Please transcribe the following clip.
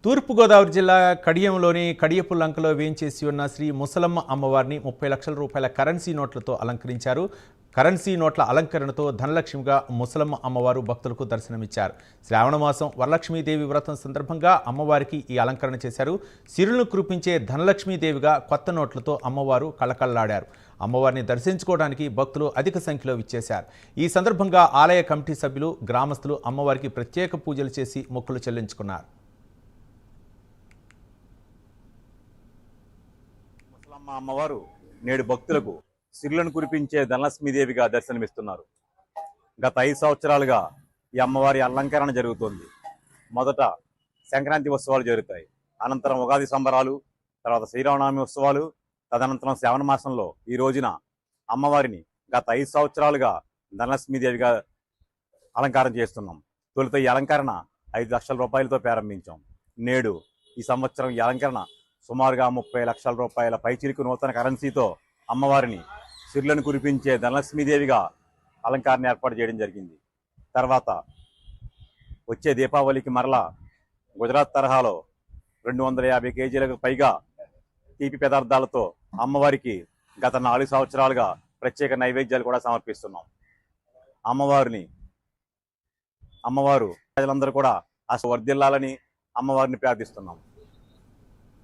తూర్పుగోదావరి జిల్లా కడియంలోని కడియపుల్లంకలో వేంచేసి ఉన్న శ్రీ ముసలమ్మ అమ్మవారిని 30 లక్షల రూపాయల కరెన్సీ నోట్లతో అలంకరించారు. కరెన్సీ నోట్ల అలంకరణతో ధనలక్ష్మిగా ముసలమ్మ అమ్మవారు భక్తులకు దర్శనమిచ్చారు. శ్రావణమాసం వరలక్ష్మీదేవి వ్రతం సందర్భంగా అమ్మవారికి ఈ అలంకరణ చేశారు. సిరులను కురిపించే ధనలక్ష్మీదేవిగా కొత్త నోట్లతో అమ్మవారు కళకళలాడారు. అమ్మవారిని దర్శించుకోవడానికి భక్తులు అధిక సంఖ్యలో విచ్చేశారు. ఈ సందర్భంగా ఆలయ కమిటీ సభ్యులు, గ్రామస్తులు అమ్మవారికి ప్రత్యేక పూజలు చేసి మొక్కులు చెల్లించుకున్నారు. ముసలమ్మ అమ్మవారు నేడు భక్తులకు సిరులను కురిపించే ధనలక్ష్మీదేవిగా దర్శనమిస్తున్నారు. గత 5 సంవత్సరాలుగా ఈ అమ్మవారి అలంకరణ జరుగుతోంది. మొదట సంక్రాంతి ఉత్సవాలు జరుగుతాయి, అనంతరం ఉగాది సంబరాలు, తర్వాత శ్రీరామనవమి ఉత్సవాలు, తదనంతరం శ్రావణ మాసంలో ఈ రోజున అమ్మవారిని గత 5 సంవత్సరాలుగా ధనలక్ష్మీదేవిగా అలంకారం చేస్తున్నాం. తొలుత ఈ అలంకరణ 5 లక్షల రూపాయలతో ప్రారంభించాం. నేడు ఈ సంవత్సరం ఈ అలంకరణ సుమారుగా 30 లక్షల రూపాయల పైచిలుకు నూతన కరెన్సీతో అమ్మవారిని సిరులను కురిపించే ధనలక్ష్మీదేవిగా అలంకరణ ఏర్పాటు చేయడం జరిగింది. తర్వాత వచ్చే దీపావళికి మరలా గుజరాత్ తరహాలో 250 కేజీలకు పైగా తీపి పదార్థాలతో అమ్మవారికి గత 4 సంవత్సరాలుగా ప్రత్యేక నైవేద్యాలు కూడా సమర్పిస్తున్నాం. అమ్మవారు ప్రజలందరూ కూడా వర్ధిల్లాలని అమ్మవారిని ప్రార్థిస్తున్నాం.